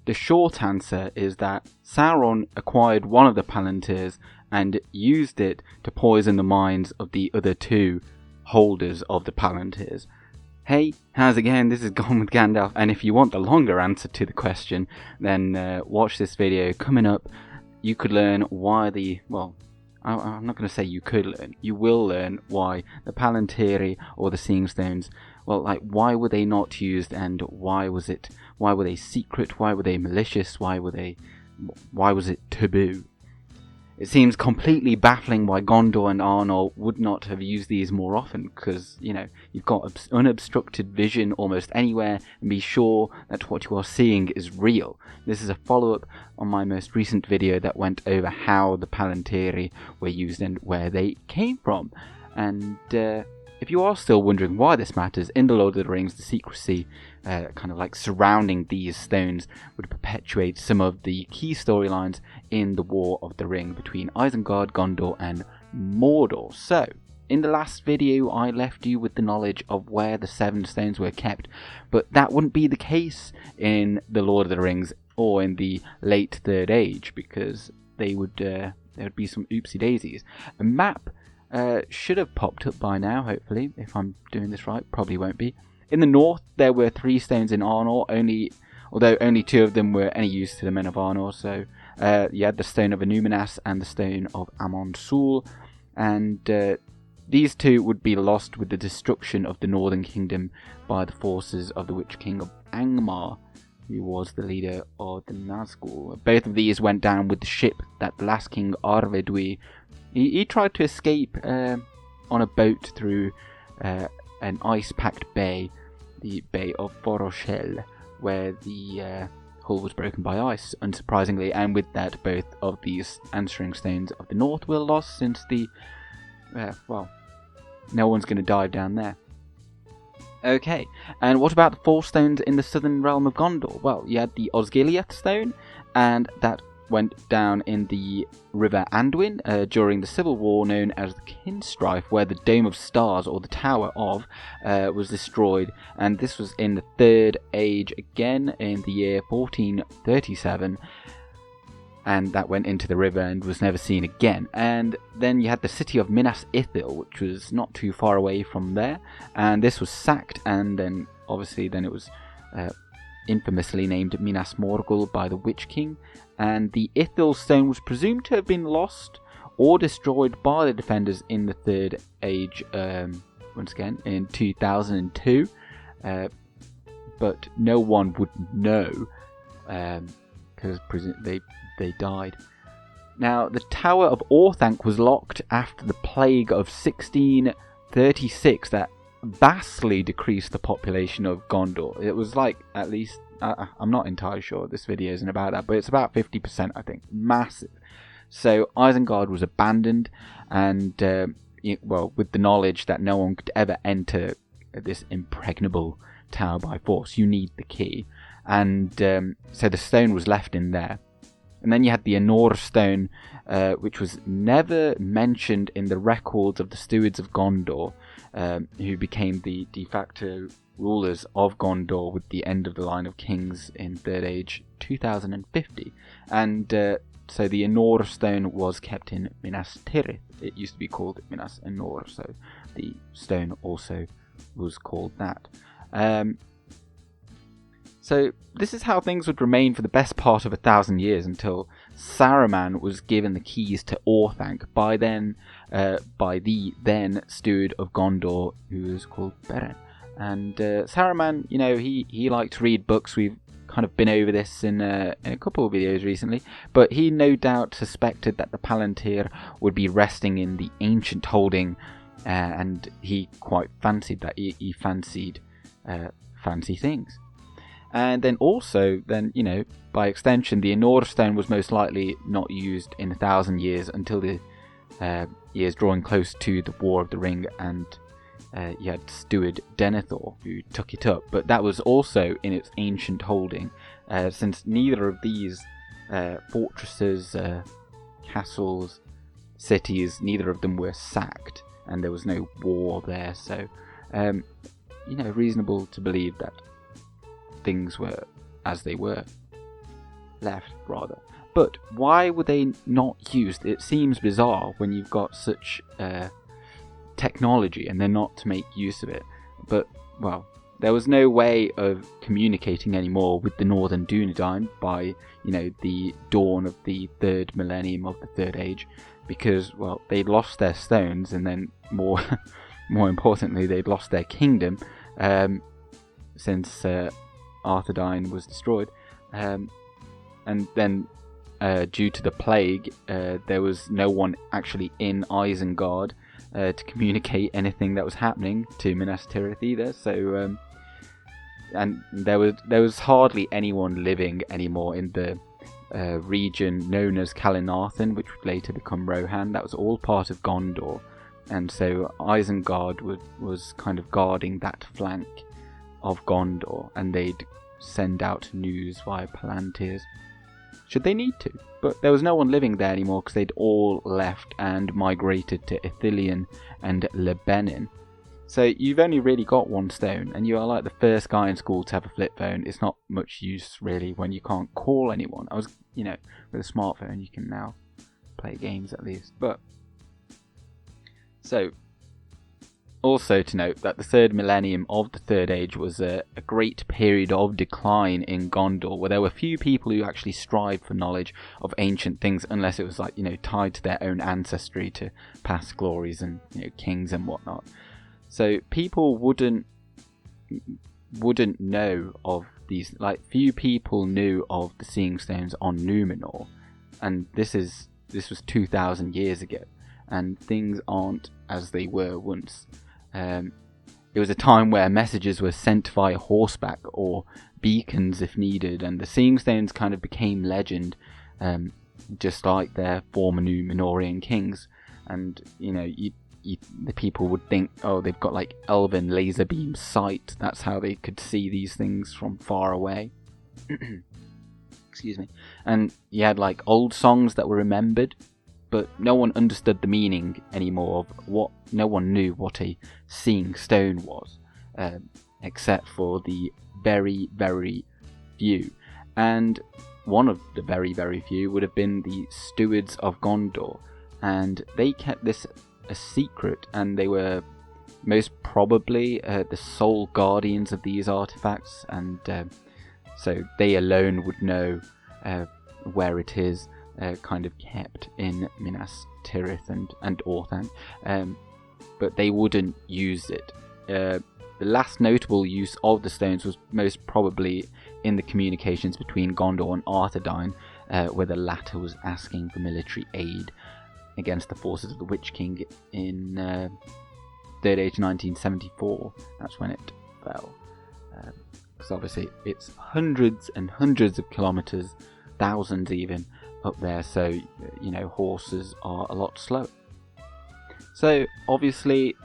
the short answer is that Sauron acquired one of the Palantirs and used it to poison the minds of the other two holders of the Palantirs. Hey, how's it going? This is Gone with Gandalf, and if you want the longer answer to the question, then watch this video. Coming up, you could learn why I'm not going to say you could learn. You will learn why the Palantíri, or the Seeing Stones, why were they not used, and why were they secret? Why were they malicious? Why was it taboo? It seems completely baffling why Gondor and Arnor would not have used these more often, because, you've got unobstructed vision almost anywhere, and be sure that what you are seeing is real. This is a follow-up on my most recent video that went over how the Palantíri were used and where they came from. And if you are still wondering why this matters, in The Lord of the Rings, the secrecy surrounding these stones would perpetuate some of the key storylines in the War of the Ring between Isengard, Gondor and Mordor. So, in the last video I left you with the knowledge of where the 7 stones were kept, but that wouldn't be the case in The Lord of the Rings or in the late Third Age, because there would be some oopsie daisies. A map should have popped up by now, hopefully, if I'm doing this right. Probably won't be. In the north, there were 3 stones in Arnor, although only 2 of them were any use to the men of Arnor. So you had the stone of Anúminas and the stone of Amon Sul, and these 2 would be lost with the destruction of the northern kingdom by the forces of the Witch King of Angmar, who was the leader of the Nazgûl. Both of these went down with the ship that the last king Arvedui, he tried to escape on a boat through an ice-packed bay, the Bay of Foroshel, where the hull was broken by ice, unsurprisingly, and with that both of these answering stones of the north were lost, since no one's going to dive down there. Okay, and what about the 4 stones in the southern realm of Gondor? Well, you had the Osgiliath stone, and that went down in the River Anduin during the civil war known as the Kinstrife, where the Dome of Stars, or the Tower of, was destroyed, and this was in the Third Age again in the year 1437, and that went into the river and was never seen again. And then you had the city of Minas Ithil, which was not too far away from there, and this was sacked, and then it was infamously named Minas Morgul by the Witch King, and the Ithil stone was presumed to have been lost or destroyed by the defenders in the Third Age, once again in 2002, but no one would know, because they died. Now, the Tower of Orthanc was locked after the plague of 1636 that vastly decreased the population of Gondor. It was at least, I'm not entirely sure, this video isn't about that, but it's about 50%, I think. Massive. So Isengard was abandoned, and with the knowledge that no one could ever enter this impregnable tower by force, you need the key, and so the stone was left in there. And then you had the Anor Stone, which was never mentioned in the records of the stewards of Gondor, who became the de facto rulers of Gondor with the end of the line of kings in Third Age 2050. And so the Anor Stone was kept in Minas Tirith. It used to be called Minas Anor, so the stone also was called that. So this is how things would remain for the best part of 1,000 years, until Saruman was given the keys to Orthanc by the then steward of Gondor, who was called Beren. And Saruman, he liked to read books. We've kind of been over this in a couple of videos recently, but he no doubt suspected that the Palantir would be resting in the ancient holding, and he quite fancied that. He fancied fancy things. And then also, by extension, the Anor Stone was most likely not used in 1,000 years until the years drawing close to the War of the Ring, and you had Steward Denethor who took it up. But that was also in its ancient holding, since neither of these fortresses, castles, cities, neither of them were sacked, and there was no war there. So, reasonable to believe that things were as they were. left rather. But why were they not used? It seems bizarre when you've got such technology and they're not to make use of it. But, well, there was no way of communicating anymore with the Northern Dunedain by, the dawn of the third millennium of the Third Age, because, well, they'd lost their stones, and then more importantly, they'd lost their kingdom, since Arthedain was destroyed, and then due to the plague, there was no one actually in Isengard to communicate anything that was happening to Minas Tirith either. So, and there was hardly anyone living anymore in the region known as Calenarthon, which would later become Rohan. That was all part of Gondor, and so Isengard was kind of guarding that flank of Gondor, and they'd send out news via Palantirs should they need to. But there was no one living there anymore because they'd all left and migrated to Ithilien and Lebanon. So you've only really got one stone, and you are like the first guy in school to have a flip phone. It's not much use really when you can't call anyone. With a smartphone you can now play games at least. But so, also to note that the third millennium of the Third Age was a great period of decline in Gondor, where there were few people who actually strived for knowledge of ancient things, unless it was tied to their own ancestry, to past glories and kings and whatnot. So people wouldn't know of these. Few people knew of the Seeing Stones on Numenor, and this was 2,000 years ago, and things aren't as they were once. It was a time where messages were sent via horseback or beacons if needed, and the Seeing Stones kind of became legend, just like their former Numenorian kings. And the people would think, oh, they've got elven laser beam sight. That's how they could see these things from far away. Excuse me. And you had old songs that were remembered, but no one understood the meaning anymore of no one knew what a Seeing Stone was, except for the very, very few. And one of the very, very few would have been the Stewards of Gondor, and they kept this a secret, and they were most probably the sole guardians of these artifacts, and so they alone would know where it is kind of kept in Minas Tirith and Orthanc, but they wouldn't use it. The last notable use of the stones was most probably in the communications between Gondor and Arthedain, where the latter was asking for military aid against the forces of the Witch King in Third Age 1974. That's when it fell. Because obviously it's hundreds and hundreds of kilometres, thousands even, up there, so horses are a lot slower. So obviously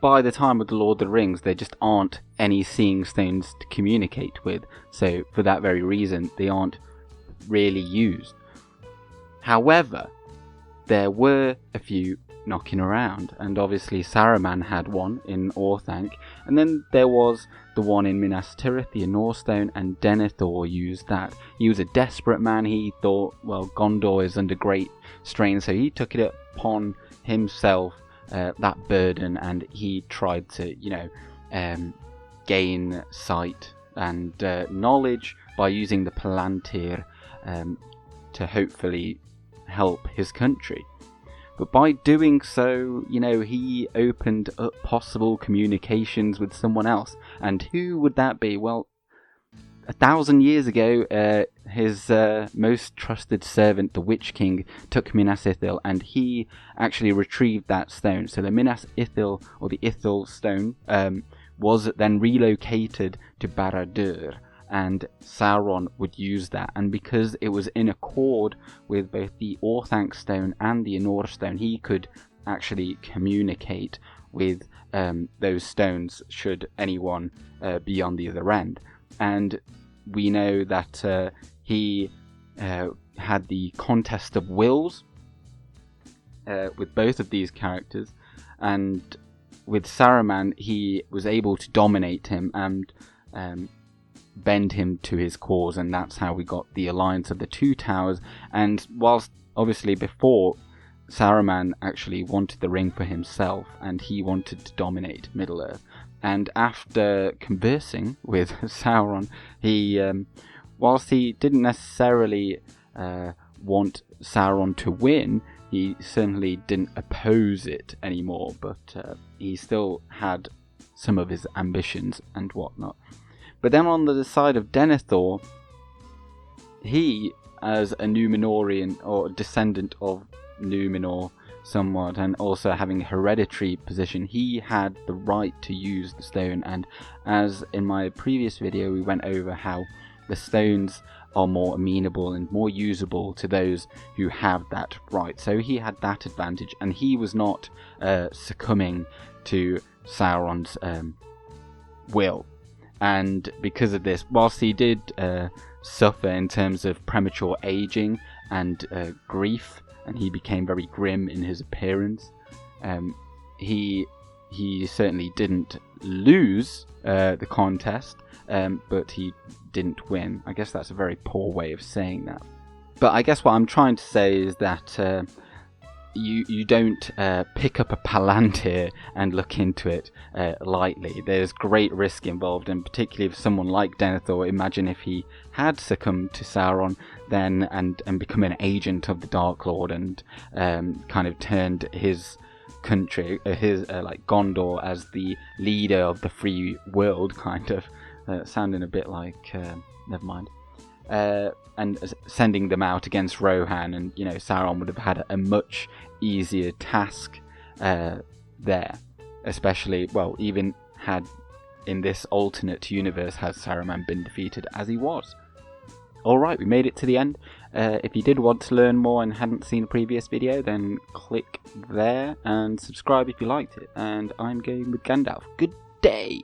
by the time of the Lord of the Rings there just aren't any Seeing Stones to communicate with, so for that very reason they aren't really used. However, there were a few knocking around, and obviously Saruman had one in Orthanc, and then there was the one in Minas Tirith, the Anor Stone, and Denethor used that. He was a desperate man. He thought, well, Gondor is under great strain, so he took it upon himself, that burden, and he tried to gain sight and knowledge by using the Palantir to hopefully help his country. But by doing so, he opened up possible communications with someone else. And who would that be? Well, 1,000 years ago, his most trusted servant, the Witch King, took Minas Ithil, and he actually retrieved that stone. So the Minas Ithil, or the Ithil stone, was then relocated to Barad-dûr, and Sauron would use that. And because it was in accord with both the Orthanc Stone and the Anor Stone, he could actually communicate with those stones should anyone be on the other end. And we know that he had the contest of wills with both of these characters, and with Saruman he was able to dominate him, and bend him to his cause, and that's how we got the alliance of the Two Towers. And whilst obviously before, Saruman actually wanted the ring for himself, and he wanted to dominate Middle-earth. And after conversing with Sauron, he, whilst he didn't necessarily want Sauron to win, he certainly didn't oppose it anymore, but he still had some of his ambitions and whatnot. But then on the side of Denethor, he, as a Númenorian, or descendant of Númenor somewhat, and also having a hereditary position, he had the right to use the stone. And as in my previous video we went over how the stones are more amenable and more usable to those who have that right, so he had that advantage, and he was not succumbing to Sauron's will. And because of this, whilst he did suffer in terms of premature aging and grief, and he became very grim in his appearance, he certainly didn't lose the contest, but he didn't win. I guess that's a very poor way of saying that. But I guess what I'm trying to say is that you don't pick up a Palantir and look into it lightly. There's great risk involved, and particularly if someone like Denethor, imagine if he had succumbed to Sauron then and become an agent of the Dark Lord, and kind of turned his country, like Gondor, as the leader of the free world, kind of sounding a bit like never mind. And sending them out against Rohan, and Sauron would have had a much easier task there, especially, well, even had in this alternate universe had Saruman been defeated as he was. Alright, we made it to the end. If you did want to learn more and hadn't seen a previous video, then click there and subscribe if you liked it. And I'm going with Gandalf. Good day!